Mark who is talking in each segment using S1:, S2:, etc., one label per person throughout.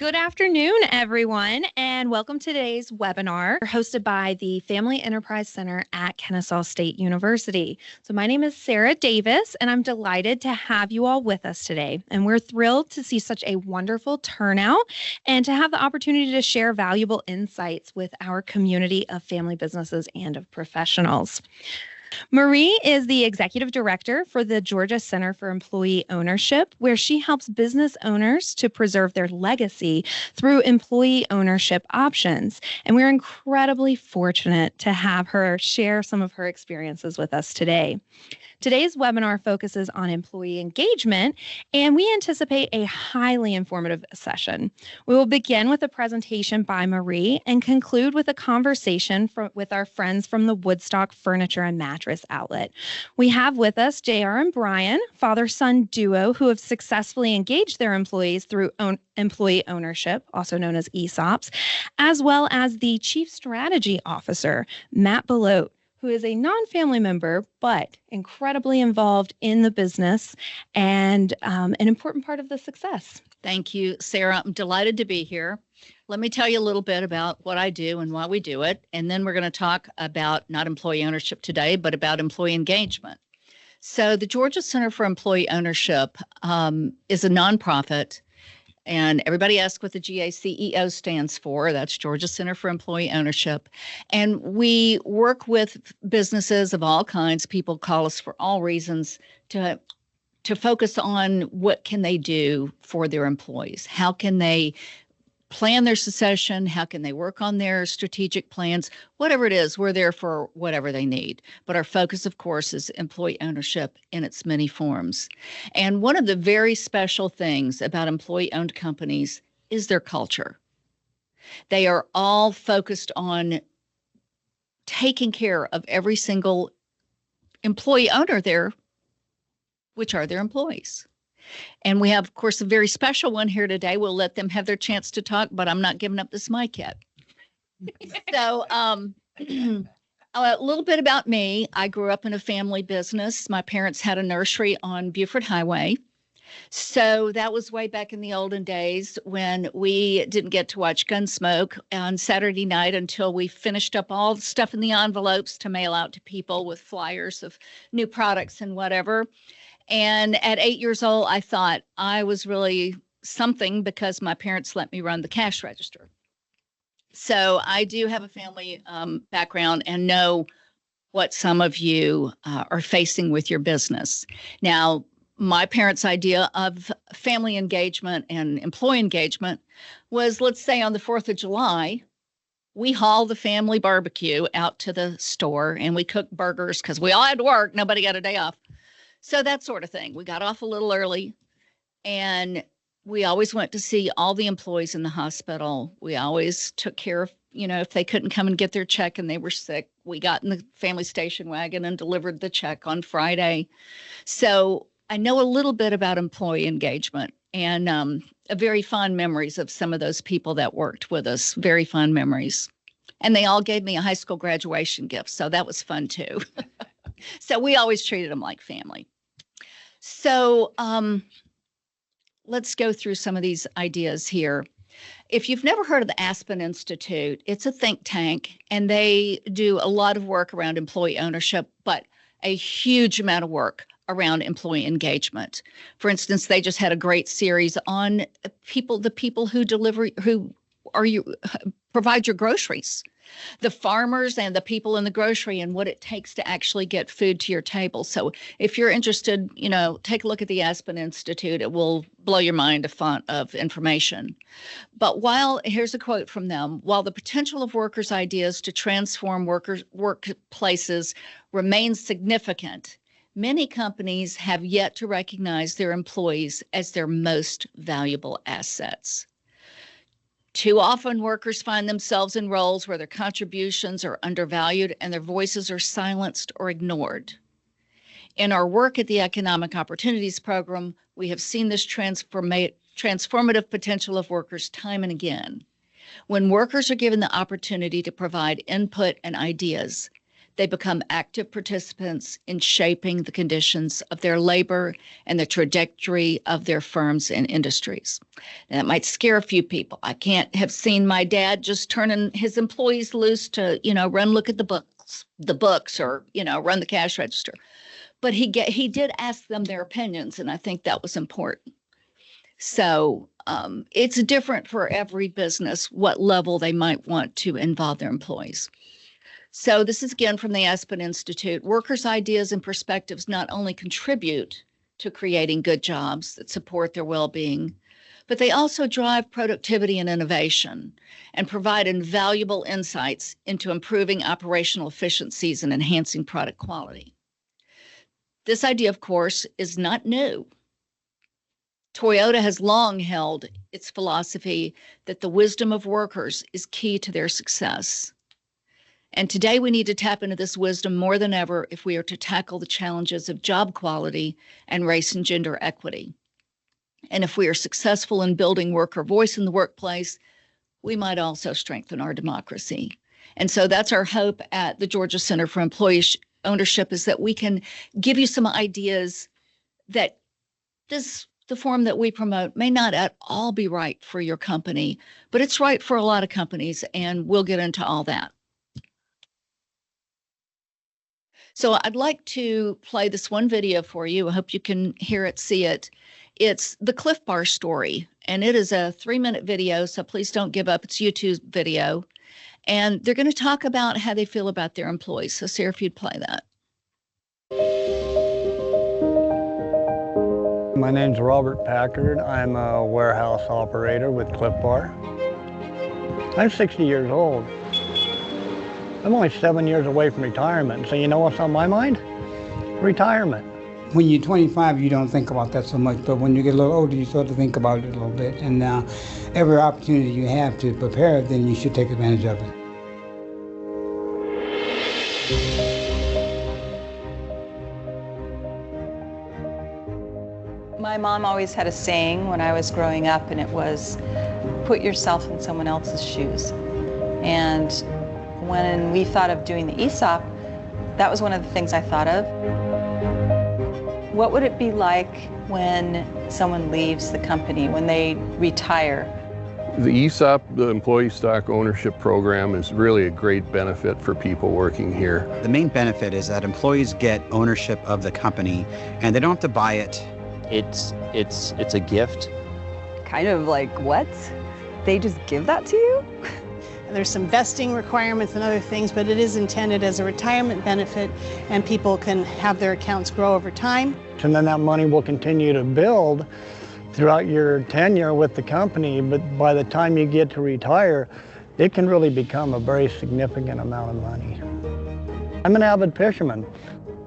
S1: Good afternoon, everyone, and welcome to today's webinar hosted by the Family Enterprise Center at Kennesaw State University. So my name is Sarah Davis, and I'm delighted to have you all with us today. And we're thrilled to see such a wonderful turnout and to have the opportunity to share valuable insights with our community of family businesses and of professionals. Marie is the executive director for the Georgia Center for Employee Ownership, where she helps business owners to preserve their legacy through employee ownership options. And we're incredibly fortunate to have her share some of her experiences with us today. Today's webinar focuses on employee engagement, and we anticipate a highly informative session. We will begin with a presentation by Marie and conclude with a conversation with our friends from the Woodstock Furniture and Mattress outlet. We have with us JR and Brian, father-son duo, who have successfully engaged their employees through employee ownership, also known as ESOPs, as well as the Chief Strategy Officer, Matt Belote, who is a non-family member, but incredibly involved in the business and an important part of the success.
S2: Thank you, Sarah. I'm delighted to be here. Let me tell you a little bit about what I do and why we do it. And then we're going to talk about not employee ownership today, but about employee engagement. So the Georgia Center for Employee Ownership is a nonprofit. And everybody asks what the GACEO stands for. That's Georgia Center for Employee Ownership. And we work with businesses of all kinds. People call us for all reasons to focus on what can they do for their employees. How can they plan their succession? How can they work on their strategic plans? Whatever it is, we're there for whatever they need. But our focus, of course, is employee ownership in its many forms. And one of the very special things about employee-owned companies is their culture. They are all focused on taking care of every single employee owner there, which are their employees. And we have, of course, a very special one here today. We'll let them have their chance to talk, but I'm not giving up this mic yet. So a little bit about me. I grew up in a family business. My parents had a nursery on Buford Highway. So that was way back in the olden days when we didn't get to watch Gunsmoke on Saturday night until we finished up all the stuff in the envelopes to mail out to people with flyers of new products and whatever. And at 8 years old, I thought I was really something because my parents let me run the cash register. So I do have a family background and know what some of you are facing with your business. Now, my parents' idea of family engagement and employee engagement was, let's say on the 4th of July, we hauled the family barbecue out to the store and we cooked burgers because we all had to work. Nobody got a day off. So that sort of thing. We got off a little early and we always went to see all the employees in the hospital. We always took care of, if they couldn't come and get their check and they were sick, we got in the family station wagon and delivered the check on Friday. So I know a little bit about employee engagement and very fond memories of some of those people that worked with us, very fond memories. And they all gave me a high school graduation gift. So that was fun too. So we always treated them like family. So let's go through some of these ideas here. If you've never heard of the Aspen Institute, it's a think tank, and they do a lot of work around employee ownership, but a huge amount of work around employee engagement. For instance, they just had a great series on the people who provide your groceries. The farmers and the people in the grocery and what it takes to actually get food to your table. So if you're interested, take a look at the Aspen Institute. It will blow your mind, a font of information. But here's a quote from them, while the potential of workers' ideas to transform workplaces remains significant, many companies have yet to recognize their employees as their most valuable assets. Too often, workers find themselves in roles where their contributions are undervalued and their voices are silenced or ignored. In our work at the Economic Opportunities Program, we have seen this transformative potential of workers time and again. When workers are given the opportunity to provide input and ideas, They become active participants in shaping the conditions of their labor and the trajectory of their firms and industries. And that might scare a few people. I can't have seen my dad just turning his employees loose to, run look at the books or, run the cash register. But he did ask them their opinions, and I think that was important. So it's different for every business what level they might want to involve their employees. So this is again from the Aspen Institute. Workers' ideas and perspectives not only contribute to creating good jobs that support their well-being, but they also drive productivity and innovation and provide invaluable insights into improving operational efficiencies and enhancing product quality. This idea, of course, is not new. Toyota has long held its philosophy that the wisdom of workers is key to their success. And today we need to tap into this wisdom more than ever if we are to tackle the challenges of job quality and race and gender equity. And if we are successful in building worker voice in the workplace, we might also strengthen our democracy. And so that's our hope at the Georgia Center for Employee Ownership, is that we can give you some ideas that the form that we promote may not at all be right for your company, but it's right for a lot of companies, and we'll get into all that. So I'd like to play this one video for you. I hope you can hear it, see it. It's the Cliff Bar story, and it is a 3-minute video, so please don't give up. It's a YouTube video, and they're going to talk about how they feel about their employees. So Sarah, if you'd play that.
S3: My name's Robert Packard. I'm a warehouse operator with Cliff Bar. I'm 60 years old. I'm only 7 years away from retirement, so you know what's on my mind? Retirement.
S4: When you're 25, you don't think about that so much, but when you get a little older, you start to think about it a little bit. And every opportunity you have to prepare, then you should take advantage of it.
S5: My mom always had a saying when I was growing up, and it was, put yourself in someone else's shoes. And when we thought of doing the ESOP, that was one of the things I thought of. What would it be like when someone leaves the company, when they retire?
S6: The ESOP, the Employee Stock Ownership Program, is really a great benefit for people working here.
S7: The main benefit is that employees get ownership of the company, and they don't have to buy it.
S8: It's a gift.
S9: Kind of like, what? They just give that to you?
S10: There's some vesting requirements and other things, but it is intended as a retirement benefit, and people can have their accounts grow over time.
S3: And then that money will continue to build throughout your tenure with the company, but by the time you get to retire, it can really become a very significant amount of money. I'm an avid fisherman.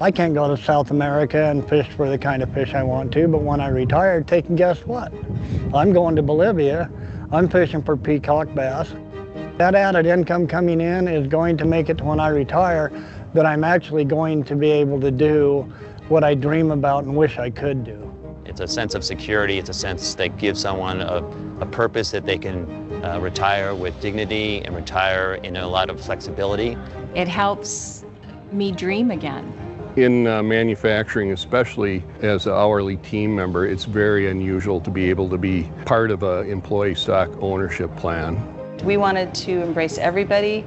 S3: I can't go to South America and fish for the kind of fish I want to, but when I retire, take and guess what? I'm going to Bolivia. I'm fishing for peacock bass. That added income coming in is going to make it to when I retire that I'm actually going to be able to do what I dream about and wish I could do.
S8: It's a sense of security. It's a sense that gives someone a purpose that they can retire with dignity and retire in a lot of flexibility.
S9: It helps me dream again.
S6: In manufacturing, especially as an hourly team member, it's very unusual to be able to be part of an employee stock ownership plan.
S5: We wanted to embrace everybody,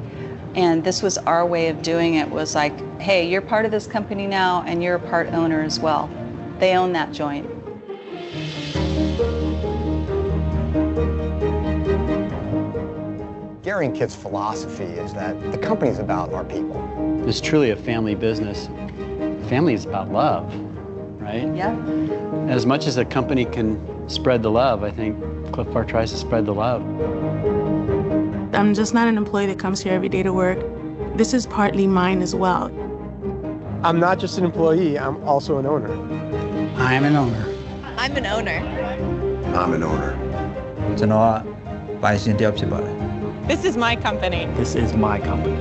S5: and this was our way of doing it, was like, hey, you're part of this company now, and you're a part owner as well. They own that joint.
S11: Gary and Kit's philosophy is that the company's about our people.
S12: It's truly a family business. Family is about love, right?
S5: Yeah.
S12: As much as a company can spread the love, I think Cliff Bar tries to spread the love.
S10: I'm just not an employee that comes here every day to work. This is partly mine as well.
S13: I'm not just an employee, I'm also an owner.
S4: I'm an owner.
S9: I'm an owner.
S11: I'm an owner.
S9: This is my company.
S12: This is my company.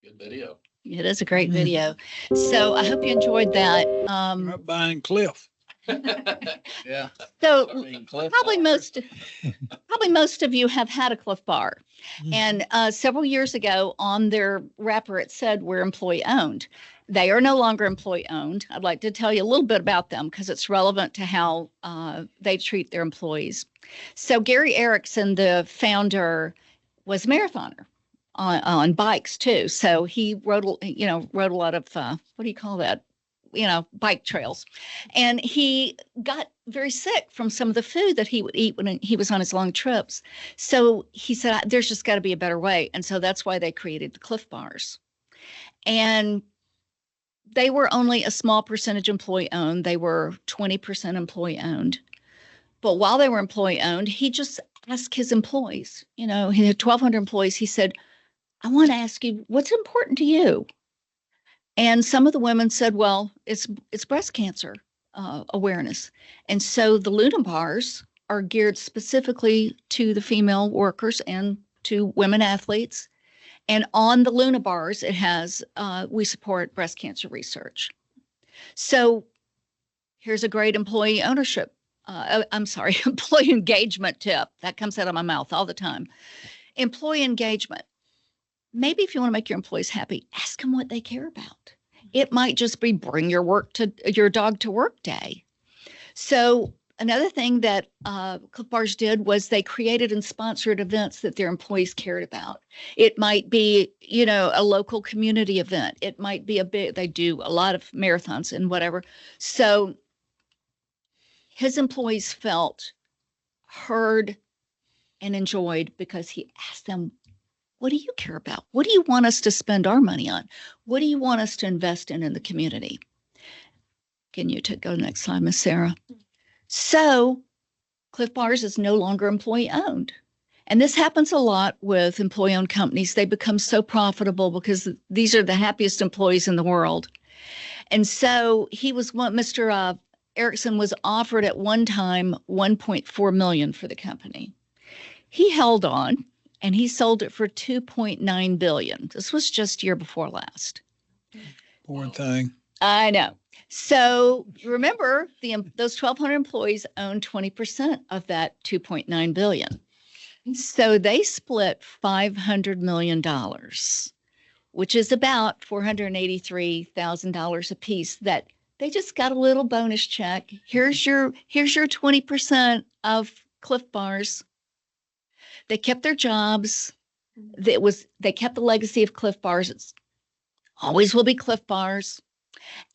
S6: Good video.
S2: It is a great video. So I hope you enjoyed that.
S14: Right behind Cliff. Yeah.
S2: So probably most of you have had a Cliff Bar. And several years ago on their wrapper, it said we're employee owned. They are no longer employee owned. I'd like to tell you a little bit about them because it's relevant to how they treat their employees. So Gary Erickson, the founder, was a marathoner on bikes too. So he wrote a lot of, what do you call that? Bike trails. And he got very sick from some of the food that he would eat when he was on his long trips. So he said, there's just got to be a better way. And so that's why they created the Cliff Bars. And they were only a small percentage employee owned. They were 20% employee owned. But while they were employee owned, he just asked his employees, he had 1,200 employees. He said, I want to ask you, what's important to you? And some of the women said, well, it's breast cancer awareness. And so the Luna Bars are geared specifically to the female workers and to women athletes. And on the Luna Bars, it has, we support breast cancer research. So here's a great employee ownership. Employee engagement tip. That comes out of my mouth all the time. Employee engagement. Maybe if you want to make your employees happy, ask them what they care about. It might just be bring your dog to work day. So another thing that Cliff Bars did was they created and sponsored events that their employees cared about. It might be, a local community event. It might be they do a lot of marathons and whatever. So his employees felt heard and enjoyed because he asked them, what do you care about? What do you want us to spend our money on? What do you want us to invest in the community? Can you go to the next slide, Miss Sarah? So Cliff Bars is no longer employee owned. And this happens a lot with employee owned companies. They become so profitable because these are the happiest employees in the world. And so Mr. Erickson was offered at one time $1.4 million for the company. He held on. And he sold it for $2.9 billion. This was just year before last.
S14: Poor thing.
S2: I know. So remember, those 1,200 employees own 20% of that $2.9 billion. So they split $500 million, which is about $483,000 a piece. That they just got a little bonus check. Here's your 20% of Cliff Bars. They kept their jobs. They kept the legacy of Cliff Bars. It's always will be Cliff Bars.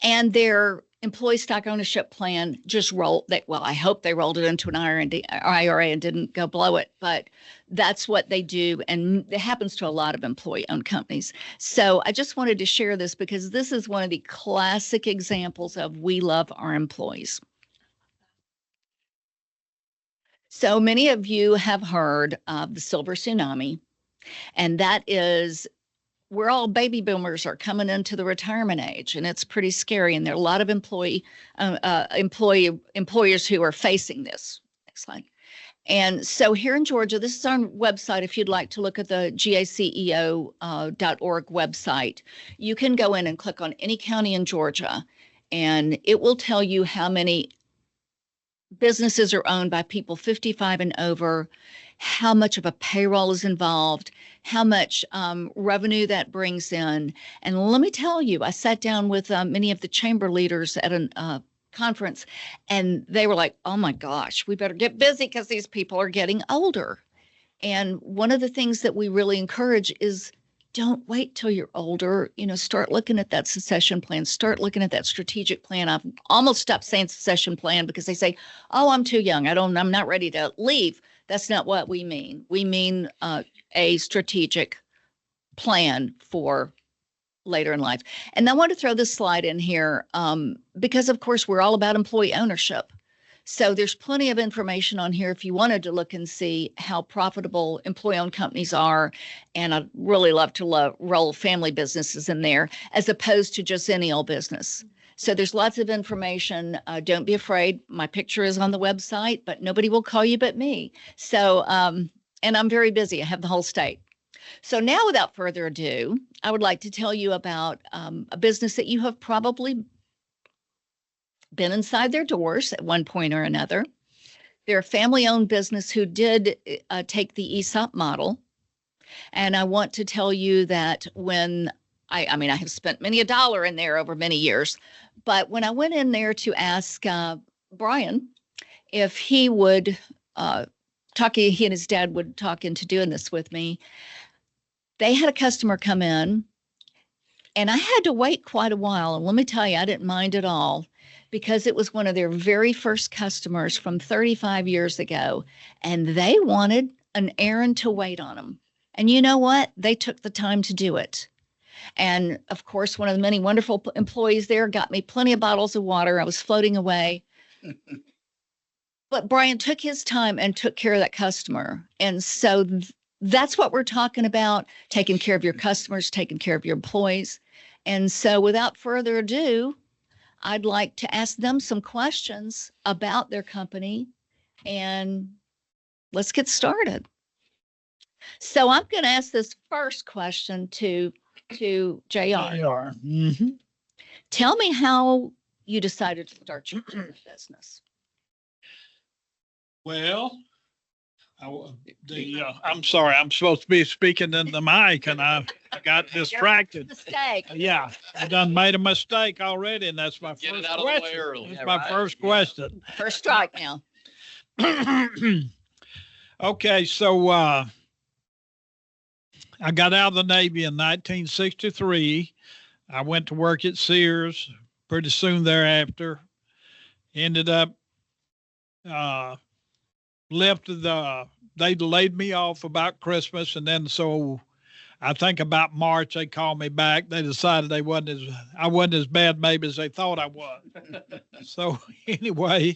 S2: And their employee stock ownership plan just rolled. I hope they rolled it into an IRA and didn't go blow it. But that's what they do. And it happens to a lot of employee-owned companies. So I just wanted to share this because this is one of the classic examples of we love our employees. So many of you have heard of the silver tsunami, and that is we're all baby boomers are coming into the retirement age, and it's pretty scary. And there are a lot of employers who are facing this. Next slide. And so here in Georgia, this is our website. If you'd like to look at the GACEO.org website, you can go in and click on any county in Georgia, and it will tell you how many businesses are owned by people 55 and over, how much of a payroll is involved, how much revenue that brings in. And let me tell you, I sat down with many of the chamber leaders at a conference, and they were like, oh my gosh, we better get busy because these people are getting older. And one of the things that we really encourage is don't wait till you're older. Start looking at that succession plan, start looking at that strategic plan. I've almost stopped saying succession plan because they say, oh, I'm too young. I'm not ready to leave. That's not what we mean. We mean a strategic plan for later in life. And I want to throw this slide in here because, of course, we're all about employee ownership. So there's plenty of information on here if you wanted to look and see how profitable employee-owned companies are. And I'd really love to roll family businesses in there as opposed to just any old business. So there's lots of information. Don't be afraid. My picture is on the website, but nobody will call you but me. So, and I'm very busy. I have the whole state. So now, without further ado, I would like to tell you about a business that you have probably been inside their doors at one point or another. They're a family-owned business who did take the ESOP model. And I want to tell you that when I mean, I have spent many a dollar in there over many years, but when I went in there to ask Brian if he would he and his dad would talk into doing this with me, they had a customer come in, and I had to wait quite a while. And let me tell you, I didn't mind at all, because it was one of their very first customers from 35 years ago, and they wanted an errand to wait on them. And you know what? They took the time to do it. And of course, one of the many wonderful employees there got me plenty of bottles of water. I was floating away. But Brian took his time and took care of that customer. And so that's what we're talking about, taking care of your customers, taking care of your employees. And so without further ado, I'd like to ask them some questions about their company, and let's get started. So I'm going to ask this first question to JR.
S14: Mm-hmm.
S2: Tell me how you decided to start your business.
S14: Well, I'm sorry, I'm supposed to be speaking in the mic, and I got distracted.
S2: Mistake.
S14: Yeah, I done made a mistake already, and that's my first question. That's my first question.
S2: First strike now.
S14: Okay, so I got out of the Navy in 1963. I went to work at Sears pretty soon thereafter. Ended up they laid me off about Christmas, and then so I think about March they called me back. They decided I wasn't as bad maybe as they thought I was. So anyway,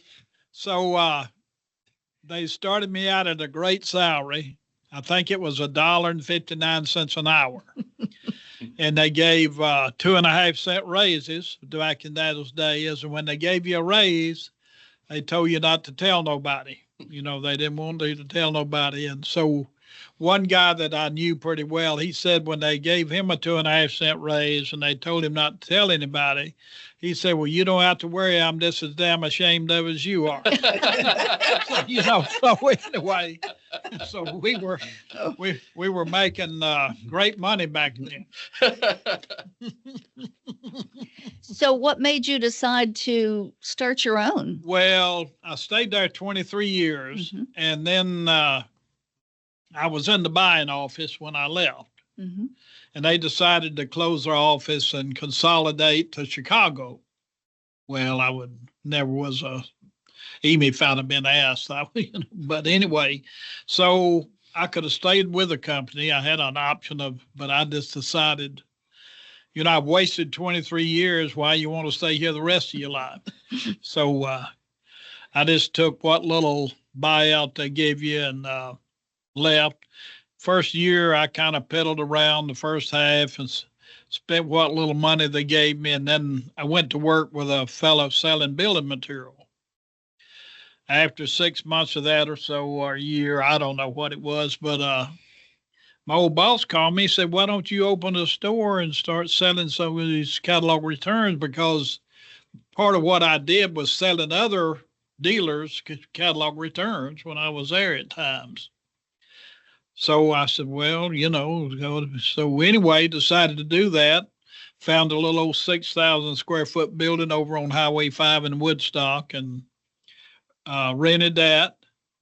S14: they started me out at a great salary. I think it was $1.59 an hour. And they gave 2.5-cent raises back in those days. And when they gave you a raise, they told you not to tell nobody. You know, they didn't want you to tell nobody. And so one guy that I knew pretty well, he said when they gave him a 2.5-cent raise and they told him not to tell anybody, he said, well, you don't have to worry. I'm just as damn ashamed of as you are. So anyway, so we were making great money back then.
S2: So what made you decide to start your own?
S14: Well, I stayed there 23 years, mm-hmm. and then I was in the buying office when I left. Mm-hmm. And they decided to close their office and consolidate to Chicago. Well, I would never was even if I'd have been asked. But anyway, so I could have stayed with the company. I had an option but I just decided, I've wasted 23 years. Why you want to stay here the rest of your life? So I just took what little buyout they gave you and left. First year, I kind of piddled around the first half and spent what little money they gave me. And then I went to work with a fellow selling building material. After 6 months of that or so, or a year, I don't know what it was, but my old boss called me and said, why don't you open a store and start selling some of these catalog returns? Because part of what I did was selling other dealers catalog returns when I was there at times. So I said, well, so anyway, decided to do that. Found a little old 6,000 square foot building over on Highway 5 in Woodstock and rented that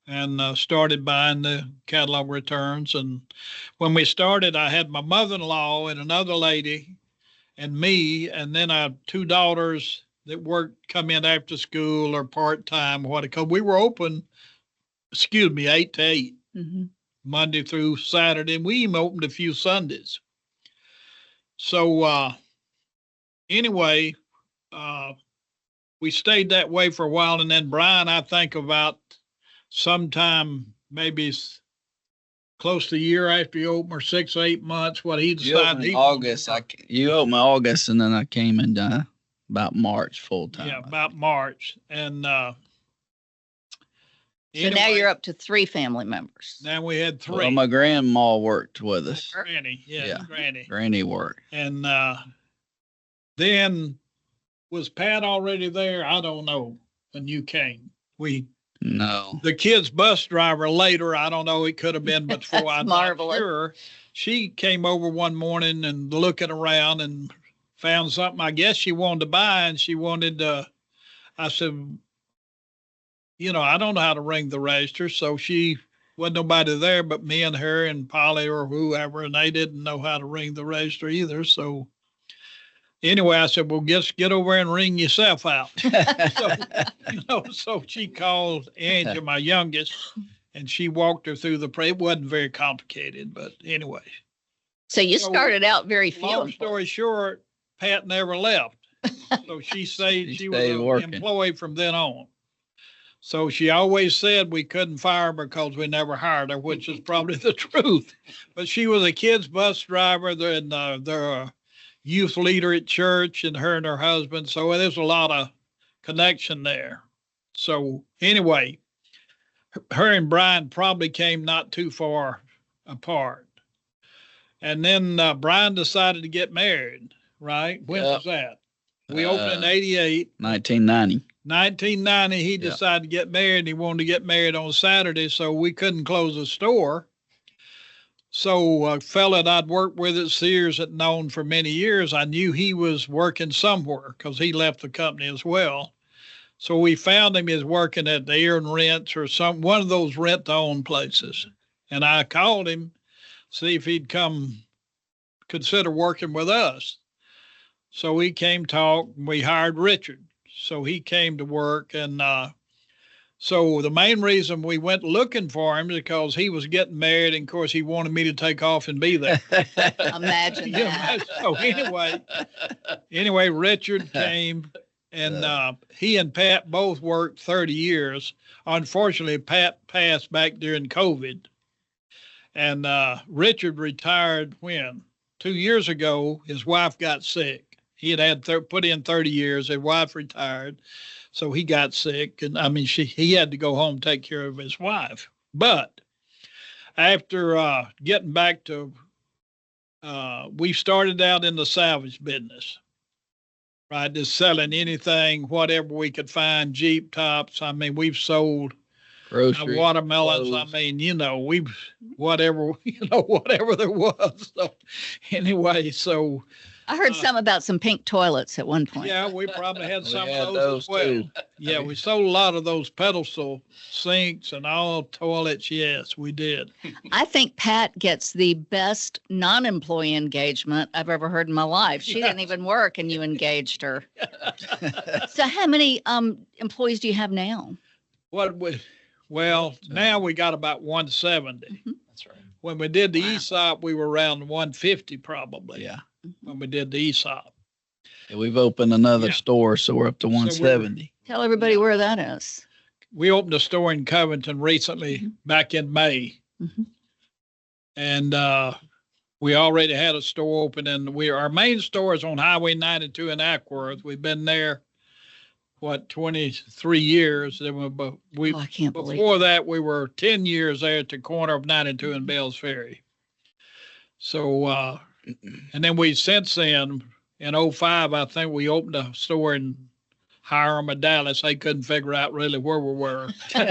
S14: and started buying the catalog returns. And when we started, I had my mother-in-law and another lady and me, and then I had 2 daughters that come in after school or part-time, because we were open, 8 to 8. Mm-hmm. Monday through Saturday, and we even opened a few Sundays. So anyway, we stayed that way for a while, and then Brian, I think about sometime maybe close to a year after you opened, or 6 or 8 months, what he decided.
S15: You opened August, and then I came in about March full time.
S14: Yeah, about March, and
S2: So now you're up to 3 family members.
S14: Now we had 3.
S15: Well, my grandma worked with us.
S14: Granny, Granny.
S15: Granny worked.
S14: And then was Pat already there? I don't know when you came.
S15: No.
S14: The kid's bus driver later, I don't know, it could have been before. I'm
S2: marvelous.
S14: not sure. She came over one morning and looking around and found something I guess she wanted to buy, and she wanted I said, I don't know how to ring the register. So she wasn't nobody there but me and her and Polly or whoever, and they didn't know how to ring the register either. So anyway, I said, well, just get over and ring yourself out. So she called Angie, my youngest, and she walked her through it wasn't very complicated, but anyway.
S2: So you started out very few.
S14: Long story short, Pat never left. So she stayed, she was an employee from then on. So she always said we couldn't fire her because we never hired her, which is probably the truth. But she was a kid's bus driver, and they're a youth leader at church, and her husband. So there's a lot of connection there. So anyway, her and Brian probably came not too far apart. And then Brian decided to get married, right? When was that? We opened in 88.
S15: 1990.
S14: 1990, he decided to get married. He wanted to get married on Saturday, so we couldn't close the store. So a fella that I'd worked with at Sears had known for many years, I knew he was working somewhere because he left the company as well. So we found him as working at the Air and Rents or one of those rent-to-own places. And I called him, see if he'd consider working with us. So he came talk, and we hired Richard. So he came to work, and so the main reason we went looking for him is because he was getting married, and of course he wanted me to take off and be there.
S2: Imagine that.
S14: So anyway, Richard came, and he and Pat both worked 30 years. Unfortunately, Pat passed back during COVID, and Richard retired when? 2 years ago, his wife got sick. He had put in 30 years. His wife retired, so he got sick. And I mean, he had to go home and take care of his wife. But after getting back to, we started out in the salvage business, right? Just selling anything, whatever we could find, Jeep tops. I mean, we've sold
S15: groceries,
S14: watermelons.
S15: clothes.
S14: I mean, whatever there was. So anyway, so.
S2: I heard some about some pink toilets at one point.
S14: Yeah, we probably had some of those as well. Too. Yeah, we sold a lot of those pedestal sinks and all toilets. Yes, we did.
S2: I think Pat gets the best non-employee engagement I've ever heard in my life. She didn't even work, and you engaged her. So how many employees do you have now?
S14: Now we got about 170.
S2: Mm-hmm.
S15: That's right.
S14: When we did the ESOP, we were around 150 probably.
S15: Yeah.
S14: When we did the ESOP.
S15: Yeah, we've opened another store, so we're up to 170.
S2: Tell everybody where that is.
S14: We opened a store in Covington recently, back in May.
S2: Mm-hmm.
S14: And we already had a store open, and our main store is on Highway 92 in Ackworth. We've been there, 23 years.
S2: I can't believe
S14: before that, we were 10 years there at the corner of 92 and Bells Ferry. So, and then since then, in 2005, I think we opened a store in Hiram or Dallas. They couldn't figure out really where we were. They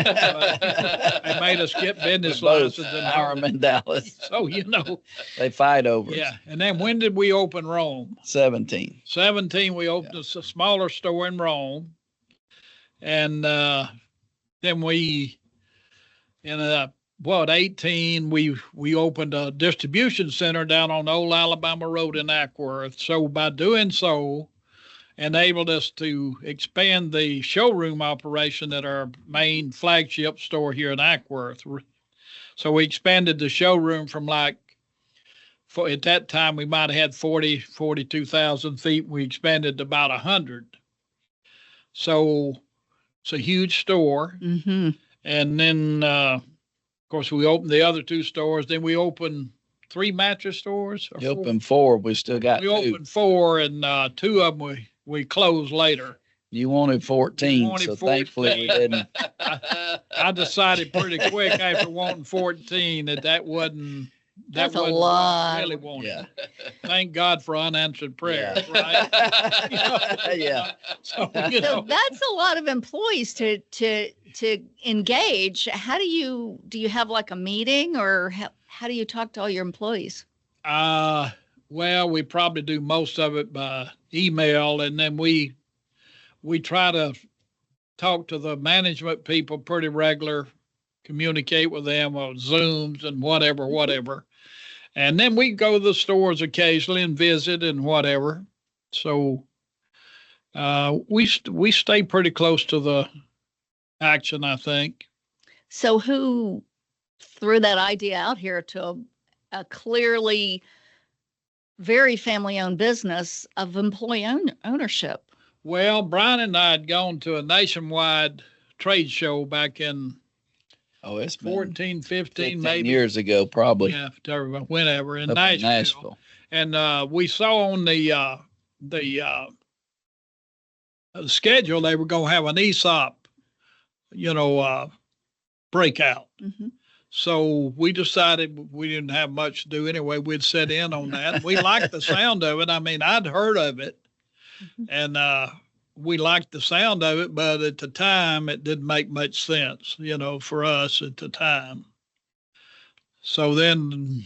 S14: made us get business licenses in
S15: Hiram and Dallas.
S14: So,
S15: they fight over it.
S14: Yeah. And then when did we open Rome?
S15: 17.
S14: 17, we opened a smaller store in Rome. And then we, at 18, we opened a distribution center down on Old Alabama Road in Ackworth. So by doing so, enabled us to expand the showroom operation at our main flagship store here in Ackworth. So we expanded the showroom from at that time, we might have had 42,000 feet. We expanded to about 100. So it's a huge store.
S2: Mm-hmm.
S14: And then, of course, we opened the other 2 stores. Then we opened 3 mattress stores.
S15: You opened 4. We still got 2.
S14: We opened 4, and 2 of them we closed later.
S15: You wanted 14,
S14: We wanted
S15: so
S14: 14.
S15: thankfully we didn't.
S14: I decided pretty quick after wanting 14 that wasn't.
S2: That's a
S14: wasn't
S2: lot.
S14: what I really wanted.
S15: Yeah.
S14: Thank God for unanswered prayers,
S15: Yeah.
S14: right?
S15: Yeah.
S14: So,
S2: So that's a lot of employees to engage. How do you have like a meeting, or how do you talk to all your employees?
S14: Well, we probably do most of it by email, and then we try to talk to the management people pretty regular, communicate with them on Zooms and whatever. And then we go to the stores occasionally and visit and whatever. So we stay pretty close to the action, I think.
S2: So who threw that idea out here to a clearly very family-owned business of employee ownership?
S14: Well, Brian and I had gone to a nationwide trade show back in
S15: It's been
S14: 14, 15,
S15: 15
S14: maybe.
S15: years ago, probably.
S14: Yeah, whenever in
S15: Up in
S14: Nashville. And we saw on the schedule they were going to have an ESOP, breakout.
S2: Mm-hmm.
S14: So we decided we didn't have much to do anyway. We'd sit in on that. We liked the sound of it. I mean, I'd heard of it, and we liked the sound of it, but at the time it didn't make much sense, for us at the time. So then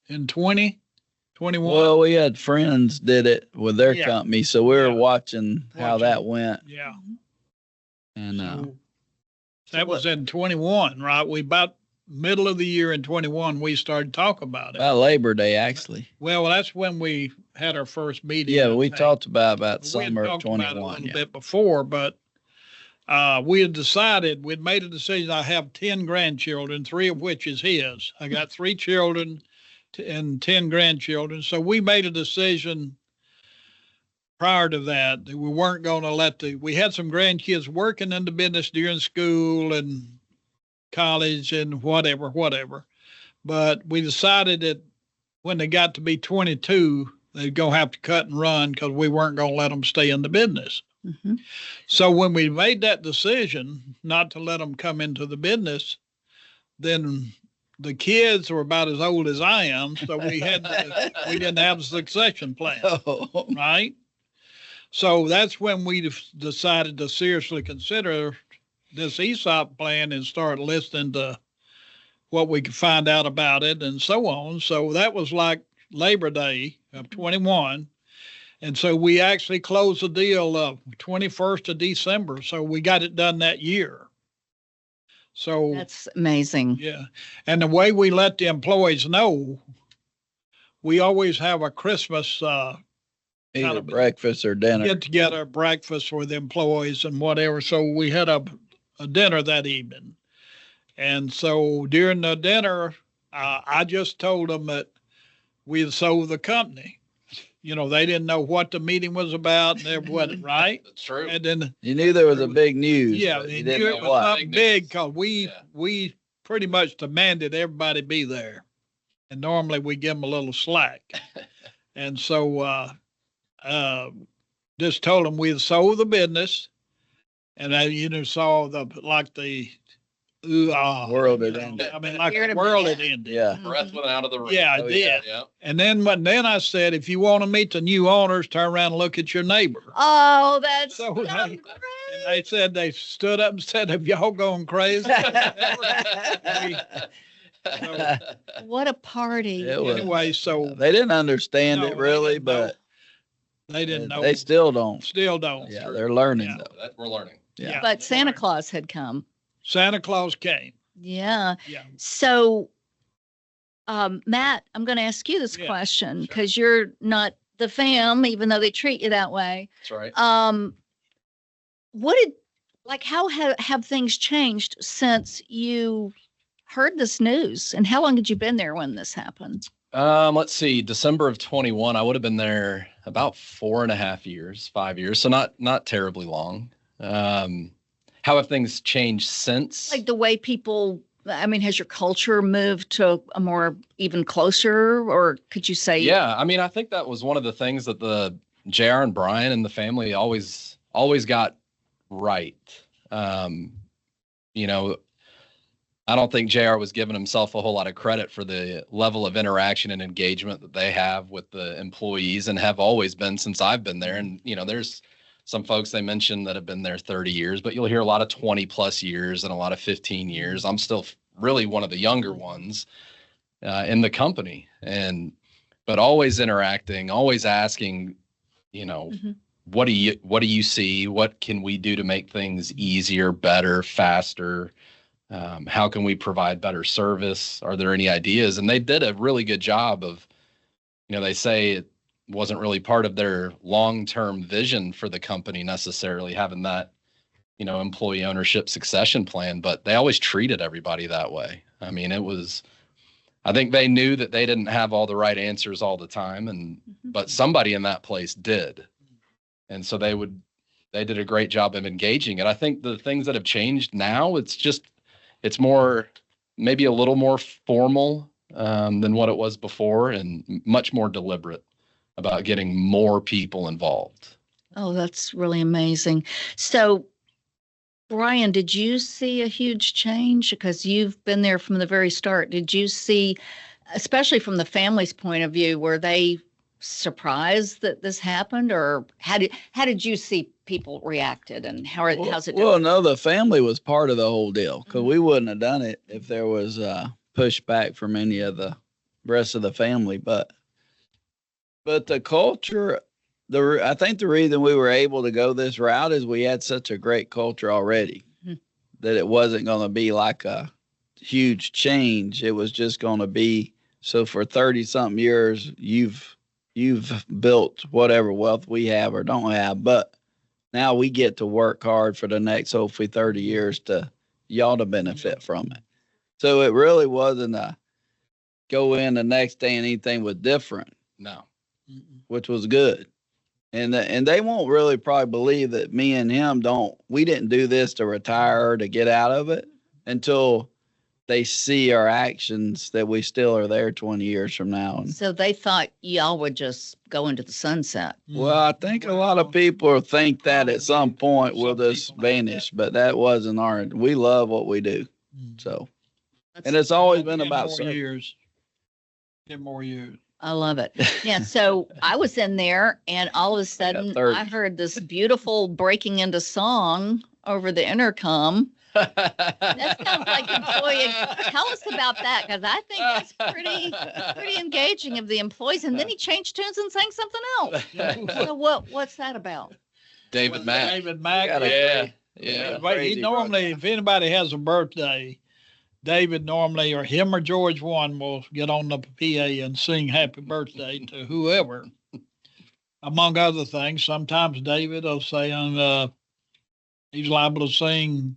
S14: in 2021?
S15: Well, we had friends did it with their company, so we were watching how that went.
S14: Yeah.
S15: And
S14: that was in 21, right? We about middle of the year in 21, we started talking about it.
S15: About Labor Day, actually.
S14: Well, that's when we had our first meeting.
S15: Yeah, we talked about
S14: We
S15: summer
S14: had
S15: of
S14: talked about it a
S15: 21.
S14: little bit before, but we had decided, we'd made a decision. I have 10 grandchildren, 3 of which is his. I got 3 children and 10 grandchildren. So we made a decision prior to that we weren't going to we had some grandkids working in the business during school and college and whatever. But we decided that when they got to be 22, they'd go have to cut and run because we weren't going to let them stay in the business.
S2: Mm-hmm.
S14: So when we made that decision not to let them come into the business, then the kids were about as old as I am. So we didn't have a succession plan, right? So that's when we decided to seriously consider this ESOP plan and start listening to what we could find out about it and so on. So that was like Labor Day of 21. And so we actually closed the deal 21st of December. So we got it done that year. So
S2: that's amazing.
S14: Yeah. And the way we let the employees know, we always have a Christmas
S15: either breakfast or dinner.
S14: Get together, breakfast with the employees and whatever. So we had a dinner that evening. And so during the dinner, I just told them that we had sold the company. They didn't know what the meeting was about and everything, right?
S16: That's true.
S14: And then
S15: you knew there was a big news.
S14: Yeah,
S15: but
S14: you
S15: you
S14: knew
S15: didn't
S14: it
S15: know
S14: was
S15: what.
S14: something big because we pretty much demanded everybody be there. And normally we give them a little slack. And so just told them we had sold the business, and I saw the
S15: world had ended.
S14: I mean, like the world had ended.
S15: Yeah.
S16: Breath went out of the room.
S14: Yeah, it did.
S16: Yeah.
S14: And then I said, if you want to meet the new owners, turn around and look at your neighbor.
S2: Oh, that's
S14: so
S2: great.
S14: And they said, they stood up and said, have y'all gone crazy?
S2: What a party.
S14: Anyway, so
S15: they didn't understand it really, but
S14: they didn't know.
S15: They still don't.
S14: Still don't.
S15: Yeah, they're learning though.
S16: We're learning.
S14: Yeah.
S2: But Santa Claus had come.
S14: Santa Claus came.
S2: Yeah.
S14: Yeah.
S2: So, Matt, I'm going to ask you this question because you're not the fam, even though they treat you that way.
S16: That's right.
S2: How have things changed since you heard this news, and how long had you been there when this happened?
S16: Let's see, December of 21, I would have been there about 4.5 years, 5 years. So not terribly long. How have things changed since?
S2: Like the way people, has your culture moved to a more even closer, or could you say?
S16: Yeah, I think that was one of the things that the JR and Brian and the family always always got right. You know, I don't think JR was giving himself a whole lot of credit for the level of interaction and engagement that they have with the employees and have always been since I've been there. And, you know, there's some folks they mentioned that have been there 30 years, but you'll hear a lot of 20 plus years and a lot of 15 years. I'm still really one of the younger ones in the company, but always interacting, always asking, you know, what do you see? What can we do to make things easier, better, faster? How can we provide better service? Are there any ideas? And they did a really good job of, you know, they say it wasn't really part of their long-term vision for the company necessarily having that, you know, employee ownership succession plan, but they always treated everybody that way. I mean, I think they knew that they didn't have all the right answers all the time, but somebody in that place did. And so they did a great job of engaging. And I think the things that have changed now, it's more, maybe a little more formal than what it was before, and much more deliberate about getting more people involved.
S2: Oh, that's really amazing. So, Brian, did you see a huge change? Because you've been there from the very start. Did you see, especially from the family's point of view, were they surprised that this happened, or how did you see people reacted, and how's it doing?
S15: Well, no, the family was part of the whole deal, because we wouldn't have done it if there was pushback from any of the rest of the family. But the culture, I think the reason we were able to go this route is we had such a great culture already, that it wasn't going to be like a huge change. It was just going to be, so for 30 something years, you've built whatever wealth we have or don't have, but now we get to work hard for the next, hopefully 30 years to y'all to benefit from it. So it really wasn't a go in the next day and anything was different.
S16: No.
S15: Which was good. And they won't really probably believe that me and him we didn't do this to retire or to get out of it until they see our actions that we still are there 20 years from now.
S2: So they thought y'all would just go into the sunset.
S15: Well, I think a lot of people think that at some point we'll just vanish, but that wasn't we love what we do. So, and it's always been about
S14: 10 more years.
S2: I love it. Yeah. So I was in there, and all of a sudden I heard this beautiful breaking into song over the intercom. That sounds like employee. Tell us about that, because I think that's pretty engaging of the employees. And then he changed tunes and sang something else. So what's that about?
S16: David Mack.
S14: David Mack.
S16: Yeah.
S14: He normally, if anybody has a birthday, David normally, or him or George One, will get on the PA and sing happy birthday to whoever. Among other things, sometimes David will say he's liable to sing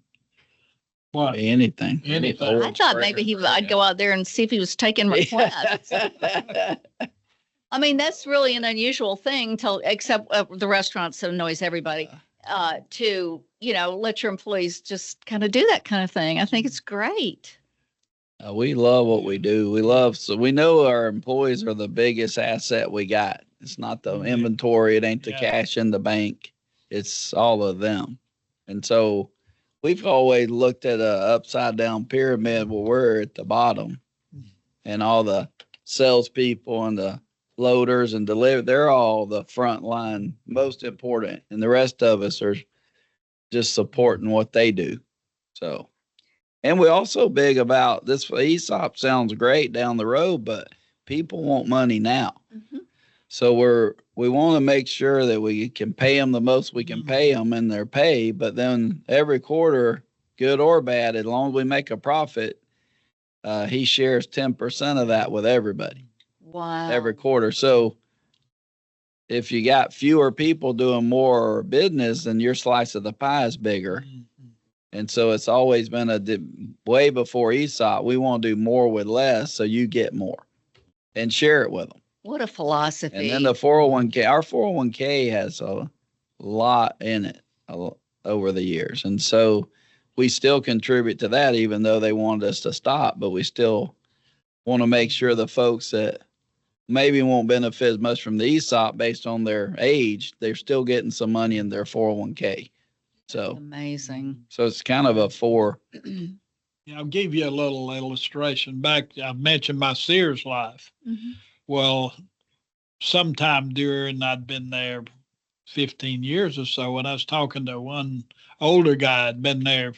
S14: what?
S15: Anything.
S2: I thought maybe I'd go out there and see if he was taking requests. I mean, that's really an unusual thing, except the restaurants annoys everybody, to, you know, let your employees just kind of do that kind of thing. I think it's great.
S15: We love what we do. So we know our employees are the biggest asset we got. It's not the inventory. It ain't the cash in the bank. It's all of them. And so we've always looked at a upside down pyramid where we're at the bottom, and all the salespeople and the loaders and they're all the front line, most important. And the rest of us are just supporting what they do. So, and we're also big about this. ESOP sounds great down the road, but people want money now. So we want to make sure that we can pay them the most we can pay them in their pay, but then every quarter, good or bad, as long as we make a profit, he shares 10% of that with everybody.
S2: Wow.
S15: Every quarter. So if you got fewer people doing more business, then your slice of the pie is bigger. And so it's always been way before ESOP, we want to do more with less so you get more and share it with them.
S2: What a philosophy.
S15: And then the 401k, our 401k has a lot in it over the years. And so we still contribute to that, even though they wanted us to stop, but we still want to make sure the folks that maybe won't benefit as much from the ESOP based on their age, they're still getting some money in their 401k. So
S2: amazing.
S15: So it's kind of a four.
S14: Yeah, I'll give you a little illustration. Back, I mentioned my Sears life. Well, sometime during, I'd been there 15 years or so, and I was talking to one older guy, had been there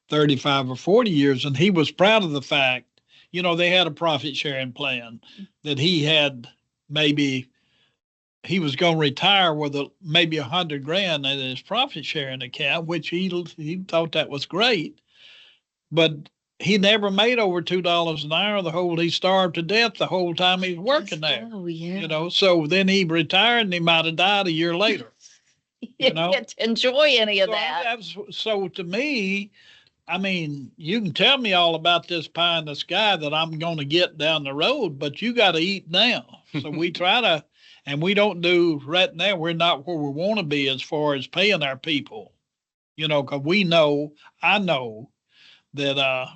S14: 35 or 40 years, and he was proud of the fact, they had a profit sharing plan that he had. Maybe he was going to retire with maybe $100,000 in his profit sharing account, which he thought that was great, but he never made over $2 an hour. He starved to death the whole time he was working there.
S2: Oh, yeah.
S14: So then he retired and he might have died a year later.
S2: You didn't get to enjoy any of that.
S14: So to me, I mean, you can tell me all about this pie in the sky that I'm going to get down the road, but you got to eat now. So we try to, and we don't do right now. We're not where we want to be as far as paying our people, because I know that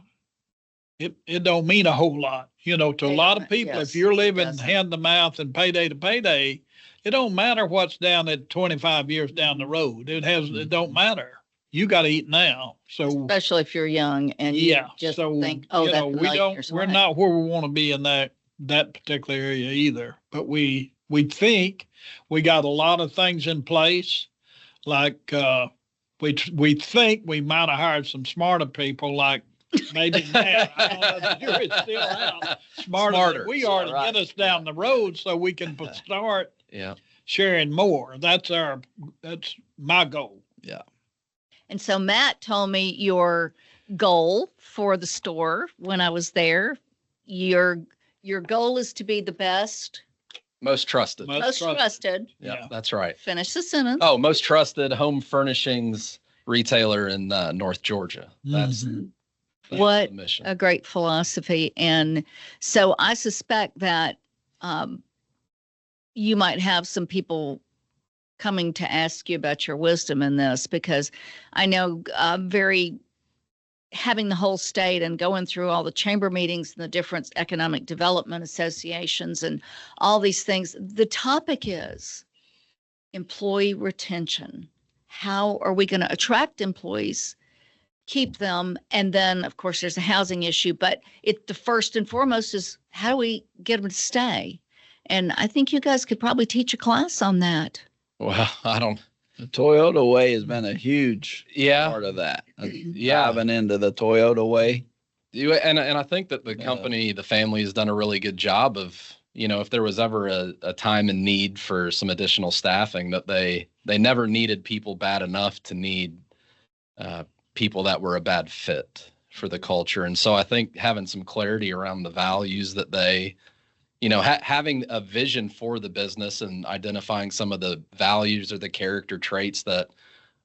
S14: it don't mean a whole lot, to a lot of people. Yes, if you're living hand to mouth and payday to payday, it don't matter what's down at 25 years down the road. It don't matter. You got to eat now. So
S2: especially if you're young and you just think, we're not where we want to be in that particular area either. But we think we got a lot of things in place. Like we think we might have hired some smarter people, like maybe Matt. I don't know if the jury's still out. Smarter than we are to get us down the road so we can start sharing more. That's my goal.
S15: Yeah.
S2: And so Matt told me your goal for the store when I was there. Your goal is to be the best.
S16: Most trusted.
S2: Most trusted.
S16: Yeah, that's right.
S2: Finish the sentence.
S16: Oh, most trusted home furnishings retailer in North Georgia. That's
S2: what
S16: the mission.
S2: A great philosophy. And so I suspect that you might have some people coming to ask you about your wisdom in this, because I know having the whole state and going through all the chamber meetings and the different economic development associations and all these things, the topic is employee retention. How are we going to attract employees, keep them? And then, of course, there's a housing issue, but the first and foremost is how do we get them to stay? And I think you guys could probably teach a class on that.
S16: Well,
S15: the Toyota way has been a huge part of that. Diving into the Toyota way.
S16: And I think that the company, the family has done a really good job of, if there was ever a time and need for some additional staffing, that they never needed people bad enough to need people that were a bad fit for the culture. And so I think having some clarity around the values that they, having a vision for the business and identifying some of the values or the character traits that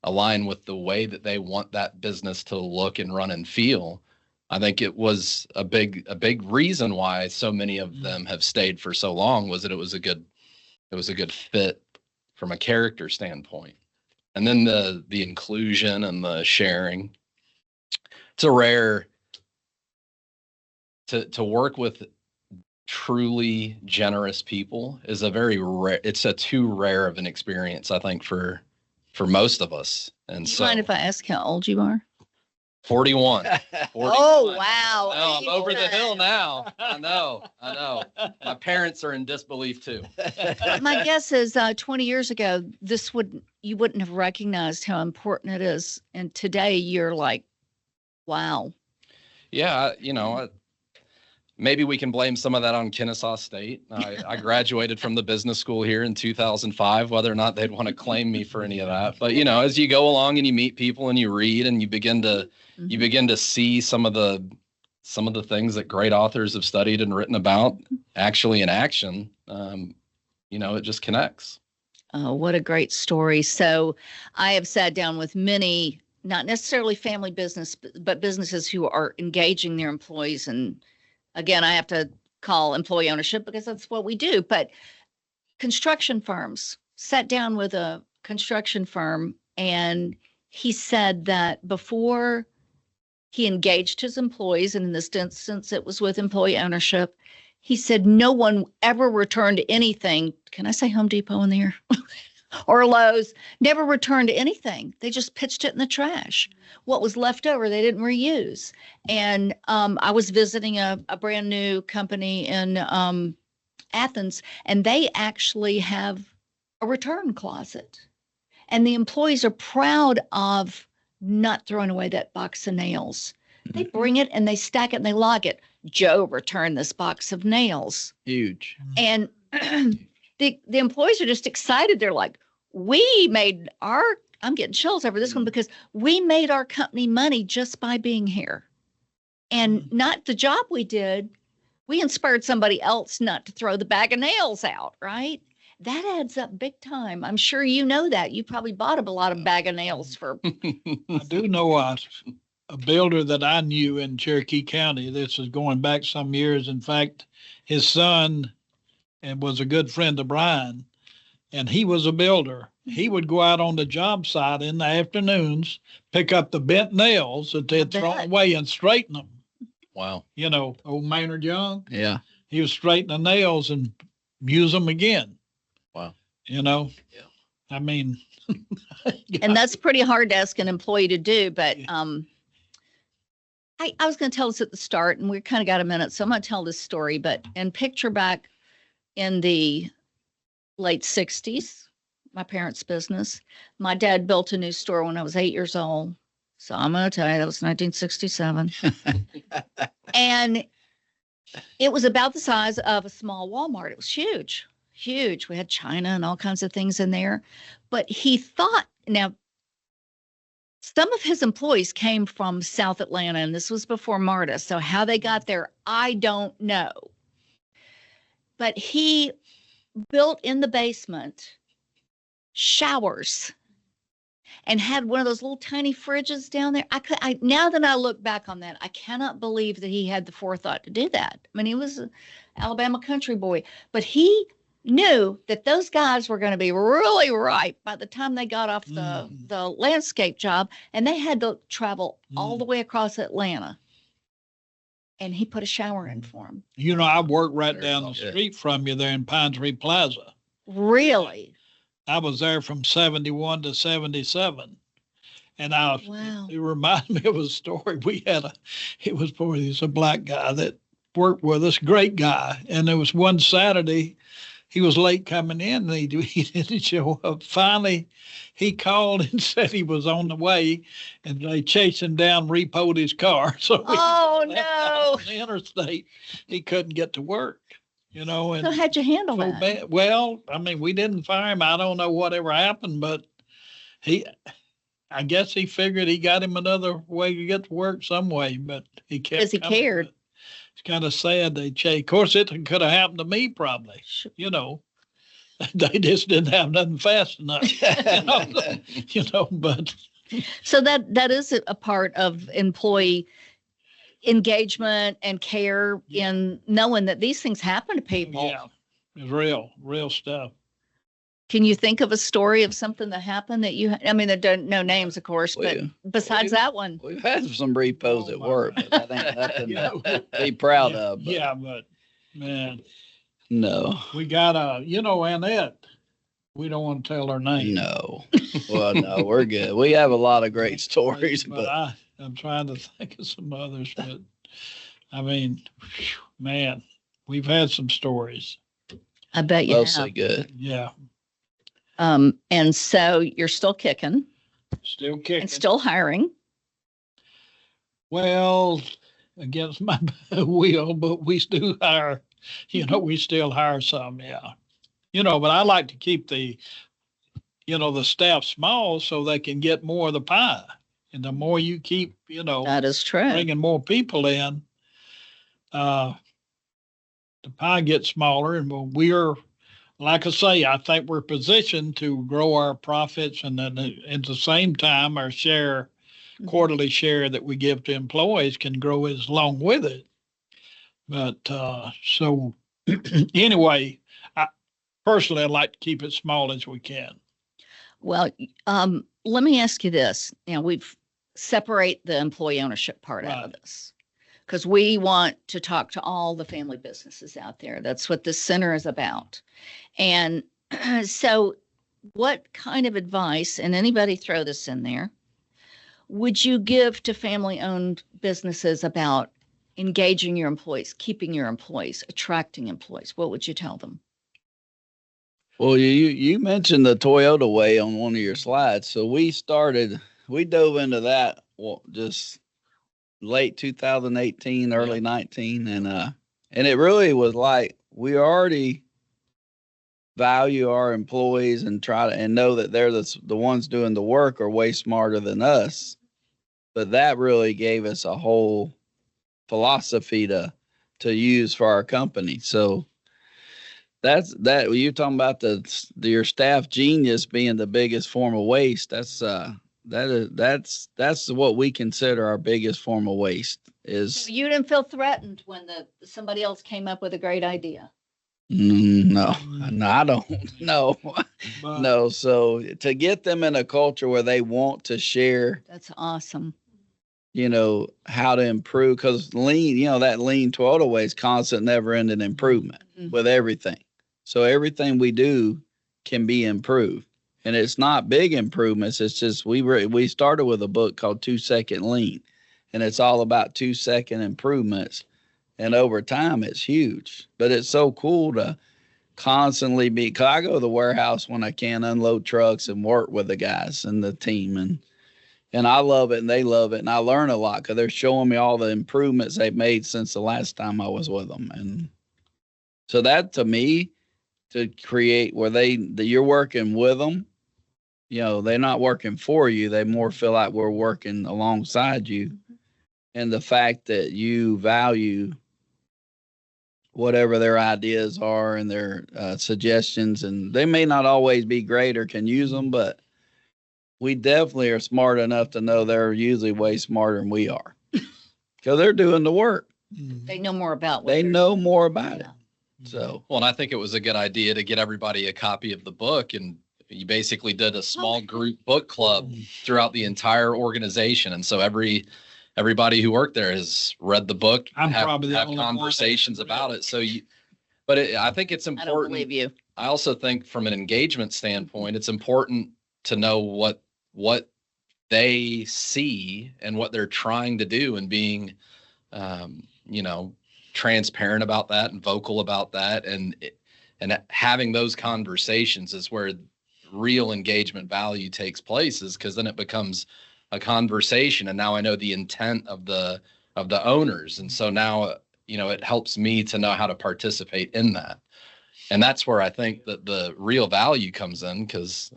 S16: align with the way that they want that business to look and run and feel. I think it was a big reason why so many of them have stayed for so long, was that it was a good fit from a character standpoint. And then the inclusion and the sharing. It's a rare to work with truly generous people is a very rare. It's a too rare of an experience, I think, for most of us. And
S2: so, mind if I ask how old you are?
S16: 41. 41.
S2: Oh, wow.
S16: No, I'm over the hill now. I know. My parents are in disbelief too.
S2: My guess is 20 years ago, you wouldn't have recognized how important it is. And today you're like, wow.
S16: Yeah. Maybe we can blame some of that on Kennesaw State. I graduated from the business school here in 2005, whether or not they'd want to claim me for any of that. But, as you go along and you meet people and you read and you begin to see some of the things that great authors have studied and written about actually in action, it just connects.
S2: Oh, what a great story. So I have sat down with many, not necessarily family business, but businesses who are engaging their employees. And again, I have to call employee ownership because that's what we do. But construction firms, sat down with a construction firm, and he said that before he engaged his employees, and in this instance, it was with employee ownership, He said no one ever returned anything. Can I say Home Depot in there? Or Lowe's, never returned anything. They just pitched it in the trash. What was left over, they didn't reuse. And I was visiting a brand new company in Athens, and they actually have a return closet. And the employees are proud of not throwing away that box of nails. They bring it and they stack it and they log it. Joe returned this box of nails.
S15: Huge.
S2: And the employees are just excited. They're like, I'm getting chills over this one because we made our company money just by being here. And not the job we did. We inspired somebody else not to throw the bag of nails out, right? That adds up big time. I'm sure you know that. You probably bought a lot of bag of nails for.
S14: I do know a builder that I knew in Cherokee County. This is going back some years. In fact, his son was a good friend of Brian, and he was a builder. He would go out on the job site in the afternoons, pick up the bent nails that they'd throw away and straighten them.
S16: Wow.
S14: You know, old Maynard Young.
S15: Yeah.
S14: He was straightening the nails and use them again.
S16: Wow.
S14: You know?
S16: Yeah.
S14: I mean.
S2: And that's pretty hard to ask an employee to do, but I was going to tell this at the start, and we kind of got a minute, so I'm going to tell this story, and picture back in the late 60s, my parents' business. My dad built a new store when I was 8 years old. So I'm going to tell you, that was 1967. And it was about the size of a small Walmart. It was huge, huge. We had China and all kinds of things in there. But he thought, now, some of his employees came from South Atlanta, and this was before MARTA. So how they got there, I don't know. But he built in the basement showers and had one of those little tiny fridges down there. Now that I look back on that, I cannot believe that he had the forethought to do that. I mean, he was an Alabama country boy, but he knew that those guys were going to be really ripe by the time they got off the landscape job, and they had to travel all the way across Atlanta. And he put a shower in for them.
S14: You know, I worked right down the street from you there in Pine Tree Plaza.
S2: Really?
S14: I was there from 71 to 77. And it reminded me of a story. He's a black guy that worked with us, great guy. And there was one Saturday, he was late coming in, and he didn't show up. Finally, he called and said he was on the way, and they chased him down, repoed his car. So
S2: no!
S14: On the interstate, he couldn't get to work. You know, and
S2: so how'd you handle that?
S14: Well, I mean, we didn't fire him. I don't know whatever happened, but I guess he figured he got him another way to get to work some way, but he kept
S2: because he cared.
S14: It's kind of sad they changed. Of course, it could have happened to me probably. You know, they just didn't have nothing fast enough. But
S2: so that is a part of employee engagement and care in knowing that these things happen to people.
S14: Yeah, it's real stuff.
S2: Can you think of a story of something that happened that there don't no names, of course, but besides that one?
S15: We've had some repos at work, but I think nothing to be proud of. But.
S14: Yeah, but man.
S15: No.
S14: We got Annette. We don't want to tell her name.
S15: No. Well, no, we're good. We have a lot of great stories, but
S14: I'm trying to think of some others, but I mean, man, we've had some stories.
S2: I bet you have.
S15: Mostly good.
S14: Yeah.
S2: And so you're still kicking.
S14: Still kicking.
S2: And still hiring.
S14: Well, against my will, but we do hire, we still hire some, yeah. But I like to keep the staff small so they can get more of the pie. And the more you keep,
S2: that is true,
S14: bringing more people in, the pie gets smaller. And we're, like I say, I think we're positioned to grow our profits, and then at the same time, our quarterly share that we give to employees can grow along with it. But so anyway, personally, I'd like to keep it small as we can.
S2: Well, let me ask you this. We've separate the employee ownership part out of this, because we want to talk to all the family businesses out there. That's what this center is about. And so what kind of advice, and anybody throw this in there, would you give to family-owned businesses about engaging your employees, keeping your employees, attracting employees? What would you tell them?
S15: Well, you mentioned the Toyota way on one of your slides. So we dove into that just late 2018, early 19. And it really was like, we already value our employees and and know that they're the ones doing the work are way smarter than us. But that really gave us a whole philosophy to use for our company. So that's that. You're talking about your staff genius being the biggest form of waste. That's what we consider our biggest form of waste. Is
S2: so you didn't feel threatened when somebody else came up with a great idea?
S15: No, I don't. No, no. So to get them in a culture where they want to share,
S2: that's awesome.
S15: How to improve, because lean, that lean Toyota way is constant, never ending improvement with everything. So everything we do can be improved, and it's not big improvements. It's just we started with a book called 2 Second Lean, and it's all about 2 second improvements. And over time, it's huge. But it's so cool to constantly because I go to the warehouse when I can, unload trucks and work with the guys and the team. And I love it and they love it. And I learn a lot because they're showing me all the improvements they've made since the last time I was with them. And so that, to me, to create where you're working with them, they're not working for you. They more feel like we're working alongside you. And the fact that you value whatever their ideas are and their suggestions, and they may not always be great or can use them, but we definitely are smart enough to know they're usually way smarter than we are because they're doing the work.
S2: They know more about
S15: it. So,
S16: well, and I think it was a good idea to get everybody a copy of the book, and you basically did a small group book club throughout the entire organization. And so everybody who worked there has read the book, have conversations about it. So I think it's important. I don't
S2: believe you.
S16: I also think from an engagement standpoint, it's important to know what they see and what they're trying to do, and being, transparent about that and vocal about that. And having those conversations is where real engagement value takes place, is because then it becomes a conversation. And now I know the intent of the owners. And so now, it helps me to know how to participate in that. And that's where I think that the real value comes in, because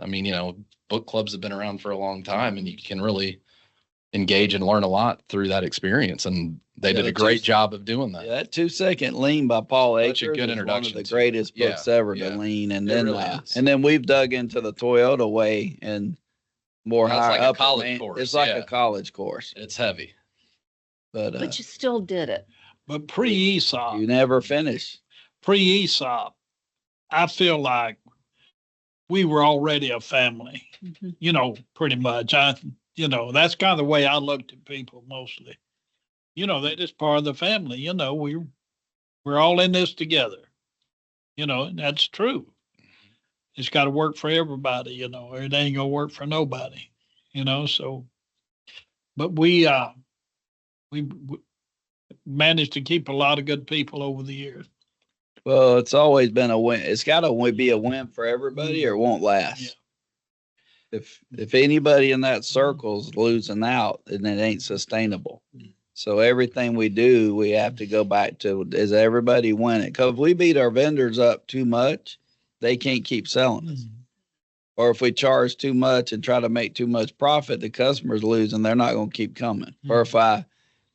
S16: book clubs have been around for a long time, and you can really engage and learn a lot through that experience. And they did a great job of doing that.
S15: Yeah, that 2 Second Lean by Paul Akers
S16: a good introduction.
S15: One of the greatest books ever to lean. And then and then we've dug into the Toyota way and more higher
S16: like
S15: up.
S16: A college course.
S15: It's like a college course.
S16: It's heavy.
S2: But you still did it.
S14: But pre-ESOP.
S15: You never finish.
S14: Pre-ESOP, I feel like we were already a family, pretty much. That's kind of the way I looked at people mostly. They're just part of the family. We're all in this together. And that's true. It's got to work for everybody, or it ain't gonna work for nobody, so. But we managed to keep a lot of good people over the years.
S15: Well, it's always been a win. It's got to be a win for everybody, or it won't last. Yeah. If anybody in that circle's losing out, then it ain't sustainable. So everything we do, we have to go back to, is everybody winning? Because if we beat our vendors up too much, they can't keep selling us. Or if we charge too much and try to make too much profit, the customers lose and they're not going to keep coming. Or if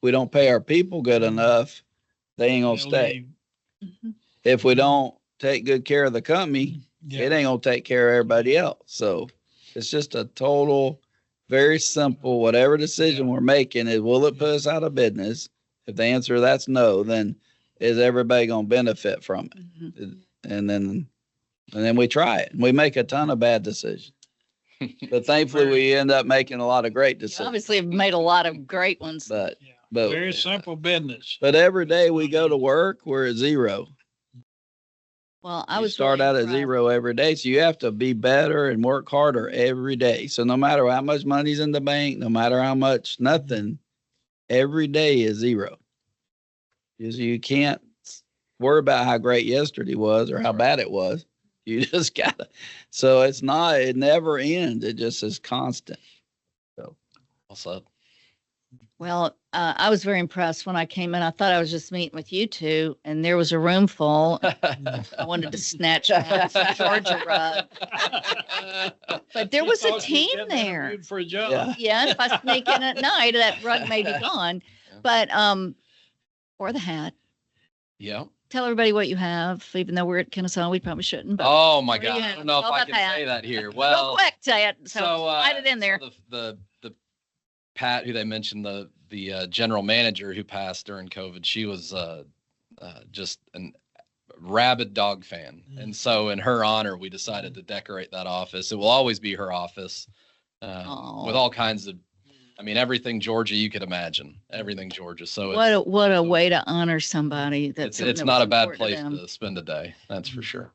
S15: we don't pay our people good enough, they ain't going to stay. If we don't take good care of the company, it ain't going to take care of everybody else. So it's just a total, very simple, whatever decision we're making is, will it put us out of business? If the answer is that's no, then is everybody going to benefit from it? And then we try it. And we make a ton of bad decisions. But thankfully, we end up making a lot of great decisions.
S2: You obviously have made a lot of great ones.
S15: But But
S14: Very simple business.
S15: But every day we go to work, we're at zero.
S2: Well, I
S15: You
S2: was
S15: start
S2: really
S15: out at
S2: impressed.
S15: zero every day. So you have to be better and work harder every day. So no matter how much money's in the bank, no matter how much, nothing, every day is zero. Because you can't worry about how great yesterday was or how bad it was. You just gotta. So it never ends. It just is constant. So
S16: What's up?
S2: Well, I was very impressed when I came in. I thought I was just meeting with you two, and there was a room full. I wanted to snatch my Georgia rug. But there was a team there.
S14: For a job.
S2: Yeah, and if I sneak in at night, that rug may be gone. But, or the hat.
S16: Yeah.
S2: Tell everybody what you have, even though we're at Kennesaw, we probably shouldn't. But
S16: Oh my
S2: what do you
S16: God. I
S2: have?
S16: don't know if
S2: Tell
S16: I
S2: about
S16: can
S2: that.
S16: say that here.
S2: Real
S16: Well,
S2: quick, say it. So
S16: so,
S2: slide it in there.
S16: the Pat, who they mentioned, the general manager who passed during COVID, she was just an rabid dog fan. And so in her honor, we decided to decorate that office. It will always be her office with all kinds of, I mean, everything Georgia you could imagine, everything Georgia. So
S2: What a way to honor somebody.
S16: it's not a bad place to spend a day. That's for sure.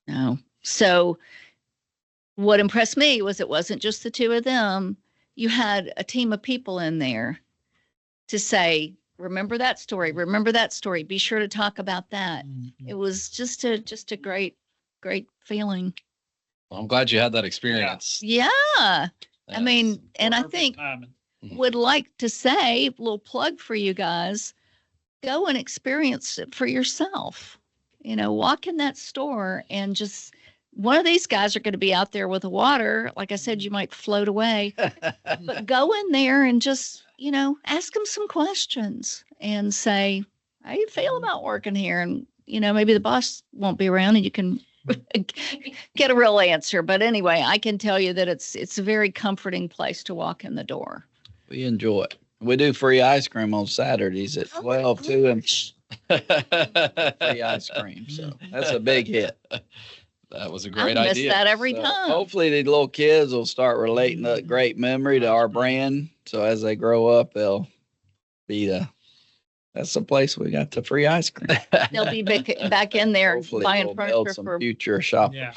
S2: No. So what impressed me was it wasn't just the two of them. You had a team of people in there to say, remember that story, be sure to talk about that. It was just a great feeling.
S16: Well, I'm glad you had that experience.
S2: Yeah. I mean, and I think would like to say, a little plug for you guys, go and experience it for yourself. You know, walk in that store and just, one of these guys are going to be out there with the water. Like I said, you might float away, but go in there and just, you know, ask them some questions and say, how you feel about working here? And, you know, maybe the boss won't be around and you can get a real answer. But anyway, I can tell you that it's a very comforting place to walk in the door.
S15: we enjoy it. We do free ice cream on Saturdays at 12 too, and free ice cream. So that's a big hit.
S16: That was a great
S2: I miss
S16: idea.
S2: that every time.
S15: Hopefully the little kids will start relating that great memory to our brand. So as they grow up, they'll be that's the place we got the free ice cream.
S2: They'll be back in there
S15: Hopefully
S2: buying
S15: we'll build
S2: furniture
S15: some
S2: for
S15: future shoppers.
S14: Yeah.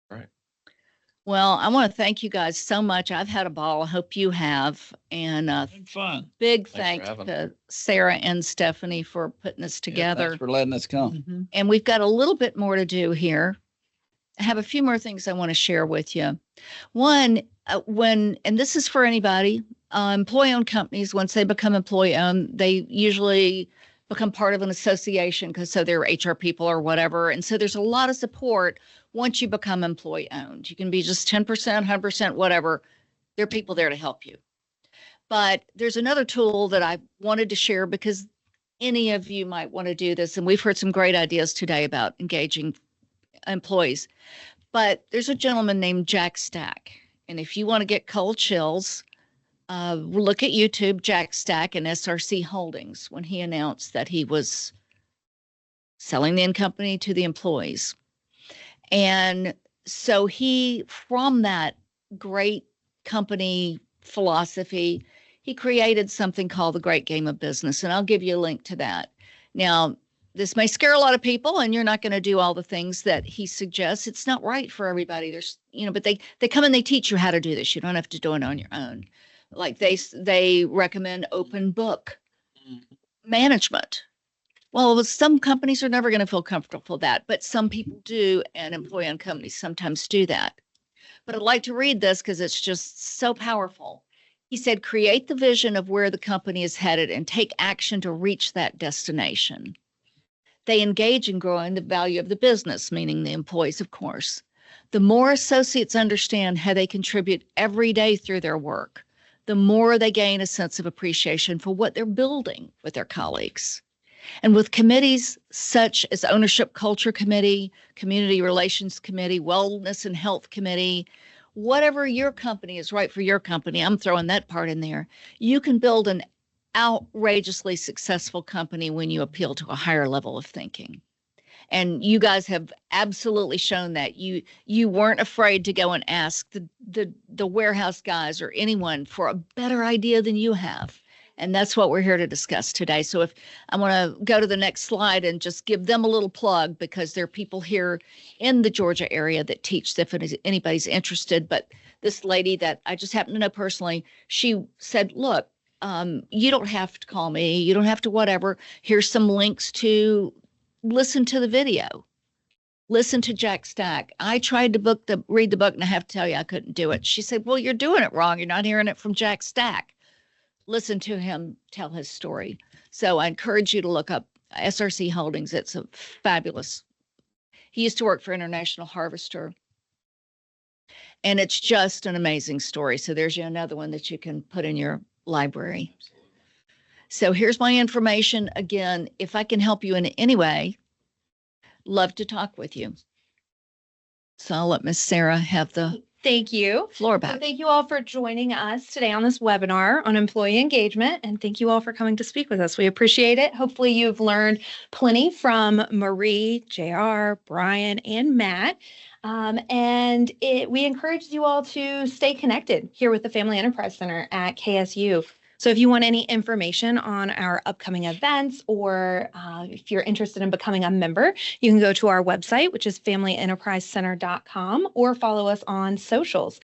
S16: Right.
S2: Well, I want to thank you guys so much. I've had a ball. I hope you have. And
S14: fun.
S2: big
S16: Thanks
S2: thanks
S16: for
S2: to Sarah and Stephanie for putting this together.
S15: Thanks for letting us come.
S2: And we've got a little bit more to do here. I have a few more things I want to share with you. One, and this is for anybody, employee-owned companies, once they become employee-owned, they usually become part of an association because so they're HR people or whatever. And so there's a lot of support once you become employee-owned. You can be just 10%, 100%, whatever. There are people there to help you. But there's another tool that I wanted to share because any of you might want to do this. And we've heard some great ideas today about engaging employees. But there's a gentleman named Jack Stack. And if you want to get cold chills, look at YouTube, Jack Stack and SRC Holdings, when he announced that he was selling the company to the employees. And so he, from that great company philosophy, he created something called the Great Game of Business. And I'll give you a link to that. Now, this may scare a lot of people and you're not going to do all the things that he suggests. It's not right for everybody. There's, you know, but they come and they teach you how to do this. You don't have to do it on your own. Like they recommend open book management. Well, some companies are never going to feel comfortable with that, but some people do, and employee-owned companies sometimes do that. But I'd like to read this because it's just so powerful. He said, create the vision of where the company is headed and take action to reach that destination. They engage in growing the value of the business, meaning the employees, of course. The more associates understand how they contribute every day through their work, the more they gain a sense of appreciation for what they're building with their colleagues. And with committees such as Ownership Culture Committee, Community Relations Committee, Wellness and Health Committee, whatever your company is right for your company, I'm throwing that part in there, you can build an outrageously successful company when you appeal to a higher level of thinking. And you guys have absolutely shown that. You weren't afraid to go and ask the warehouse guys or anyone for a better idea than you have. And that's what we're here to discuss today. So if I want to go to the next slide and just give them a little plug, because there are people here in the Georgia area that teach, if anybody's interested. But this lady that I just happen to know personally, she said, look, you don't have to call me. You don't have to whatever. Here's some links to listen to the video. Listen to Jack Stack. I tried to read the book, and I have to tell you, I couldn't do it. She said, well, you're doing it wrong. You're not hearing it from Jack Stack. Listen to him tell his story. So I encourage you to look up SRC Holdings. It's a fabulous. He used to work for International Harvester. And it's just an amazing story. So there's another one that you can put in your library. So here's my information. Again, if I can help you in any way, love to talk with you. So I'll let Miss Sarah have the
S1: Thank you.
S2: Floor back.
S1: So thank you all for joining us today on this webinar on employee engagement. And thank you all for coming to speak with us. We appreciate it. Hopefully you've learned plenty from Marie, JR, Brian, and Matt. We encourage you all to stay connected here with the Family Enterprise Center at KSU. So if you want any information on our upcoming events, or if you're interested in becoming a member, you can go to our website, which is familyenterprisecenter.com, or follow us on socials.